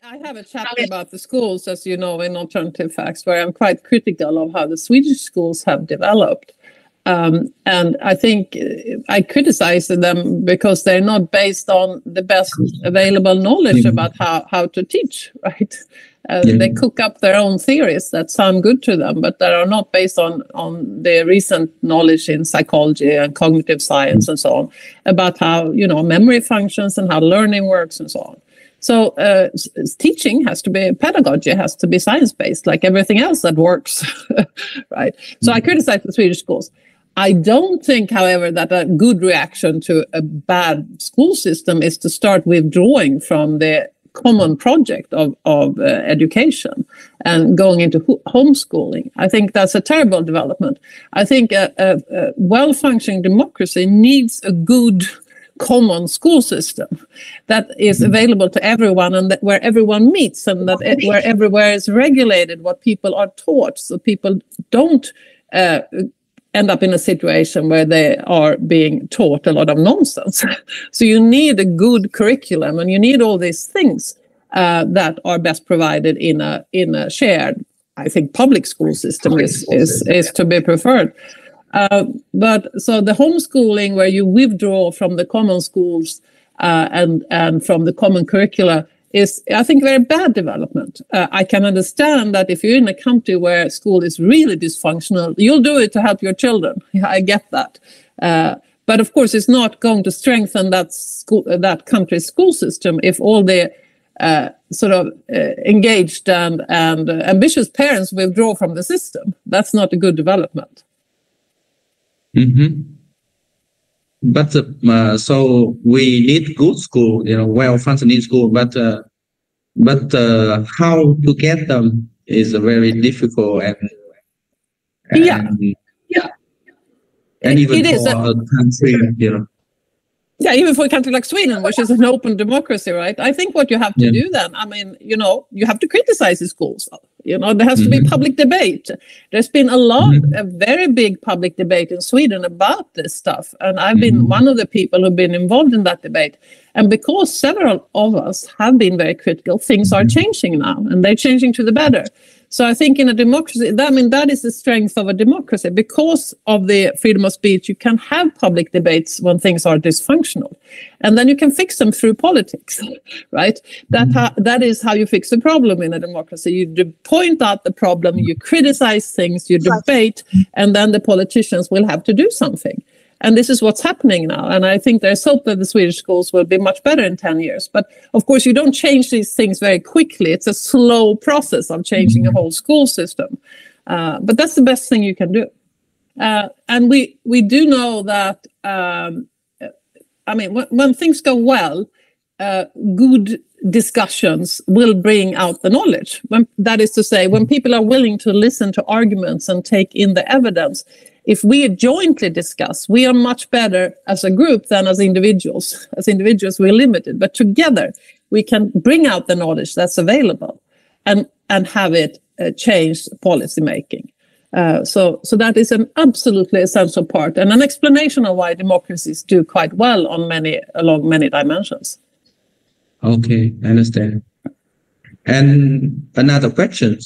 I have a chapter about the schools, as you know, in Alternative Facts, where I'm quite critical of how the Swedish schools have developed. And I think I criticize them because they're not based on the best available knowledge about how to teach, right? They cook up their own theories that sound good to them, but that are not based on the recent knowledge in psychology and cognitive science and so on, about how, memory functions and how learning works and so on. So teaching has to be, pedagogy has to be science-based, like everything else that works, right? So I criticize the Swedish schools. I don't think, however, that a good reaction to a bad school system is to start withdrawing from the common project of education and going into homeschooling. I think that's a terrible development. I think a well-functioning democracy needs a good common school system that is available to everyone and where everyone meets and where everywhere is regulated what people are taught, so people don't end up in a situation where they are being taught a lot of nonsense. So you need a good curriculum, and you need all these things that are best provided in a shared, I think, public school system is to be preferred. But so the homeschooling, where you withdraw from the common schools and from the common curricula, is, I think, very bad development. I can understand that if you're in a country where school is really dysfunctional, you'll do it to help your children. I get that. But of course, it's not going to strengthen that country's school system if all the engaged and ambitious parents withdraw from the system. That's not a good development. Mm-hmm. But so we need good school, well-functioning school. But how to get them is very difficult, and even for a country, Yeah, even for a country like Sweden, which is an open democracy, right? I think what you have to do then, you have to criticize the schools. There has to be public debate. There's been a very big public debate in Sweden about this stuff. And I've been one of the people who've been involved in that debate. And because several of us have been very critical, things are changing now, and they're changing to the better. So I think in a democracy, that is the strength of a democracy. Because of the freedom of speech, you can have public debates when things are dysfunctional. And then you can fix them through politics, right? That is how you fix a problem in a democracy. You point out the problem, you criticize things, you debate, and then the politicians will have to do something. And this is what's happening now. And I think there's hope that the Swedish schools will be much better in 10 years. But of course, you don't change these things very quickly. It's a slow process of changing a whole school system. But that's the best thing you can do. And we do know that, when things go well, good discussions will bring out the knowledge. That is to say, when people are willing to listen to arguments and take in the evidence, if we jointly discuss, we are much better as a group than as individuals. As individuals, we're limited, but together we can bring out the knowledge that's available and have it change policy making. So that is an absolutely essential part and an explanation of why democracies do quite well along many dimensions. Okay, I understand. And another question: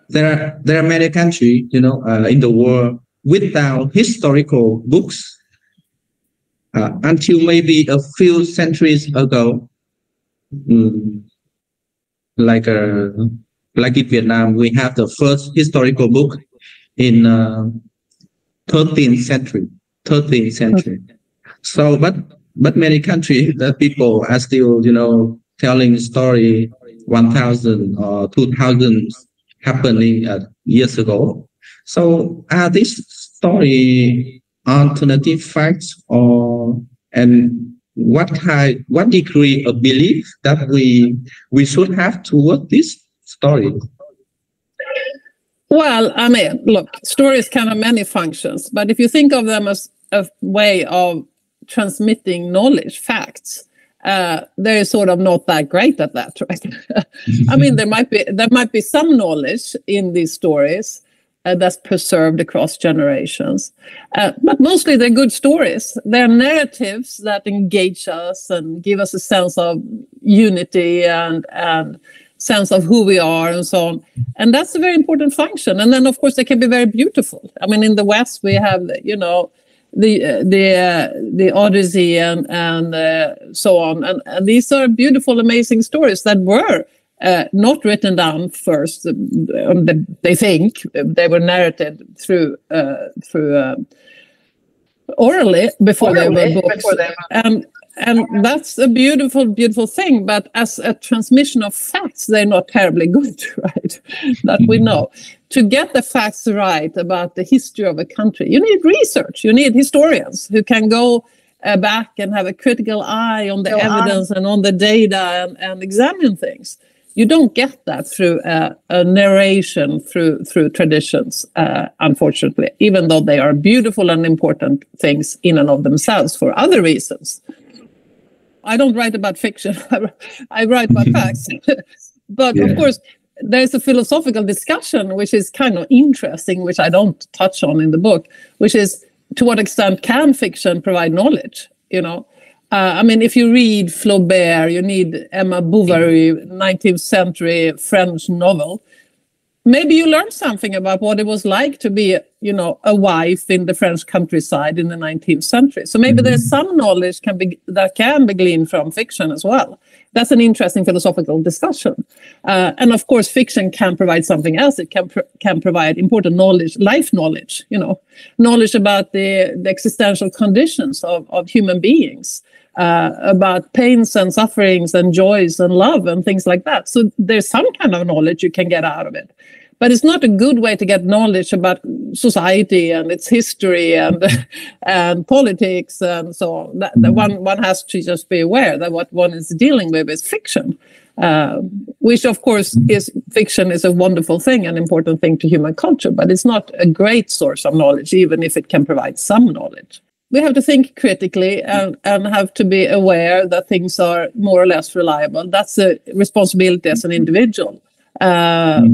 there are many countries, in the world without historical books. Until maybe a few centuries ago, like in Vietnam, we have the first historical book in 13th century. So, but many countries, the people are still, telling story 1,000 or 2,000 happening years ago. So are these story alternative facts, and what degree of belief that we should have toward this story? Well, look, stories can have many functions, but if you think of them as a way of transmitting knowledge, facts, they're sort of not that great at that, right? There might be some knowledge in these stories, that's preserved across generations. But mostly they're good stories. They're narratives that engage us and give us a sense of unity and sense of who we are and so on. And that's a very important function. And then, of course, they can be very beautiful. I mean, in the West, we have, you know, the Odyssey and so on. And these are beautiful, amazing stories that were not written down first. They think they were narrated through orally before they were books. And that's a beautiful, beautiful thing. But as a transmission of facts, they're not terribly good, right? That we know. To get the facts right about the history of a country, you need research. You need historians who can go back and have a critical eye on the evidence and on the data and examine things. You don't get that through a narration, through traditions, unfortunately, even though they are beautiful and important things in and of themselves for other reasons. I don't write about fiction. I write about facts. But of course, there's a philosophical discussion which is kind of interesting, which I don't touch on in the book, which is to what extent can fiction provide knowledge, you know? I mean, if you read Flaubert, you need Emma Bovary, 19th century French novel. Maybe you learned something about what it was like to be, you know, a wife in the French countryside in the 19th century. So maybe there's some knowledge that can be gleaned from fiction as well. That's an interesting philosophical discussion. And of course, fiction can provide something else. It can provide important knowledge, life knowledge, you know, knowledge about the existential conditions of human beings, about pains and sufferings and joys and love and things like that. So there's some kind of knowledge you can get out of it. But it's not a good way to get knowledge about society and its history and politics and so on. That one has to just be aware that what one is dealing with is fiction, which of course fiction is a wonderful thing, an important thing to human culture, but it's not a great source of knowledge, even if it can provide some knowledge. We have to think critically and have to be aware that things are more or less reliable. That's a responsibility as an individual. But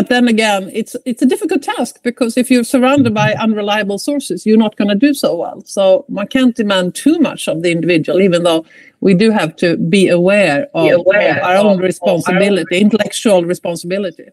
then again, it's a difficult task, because if you're surrounded by unreliable sources, you're not going to do so well. So one can't demand too much of the individual, even though we do have to be aware of our own responsibility, intellectual responsibility.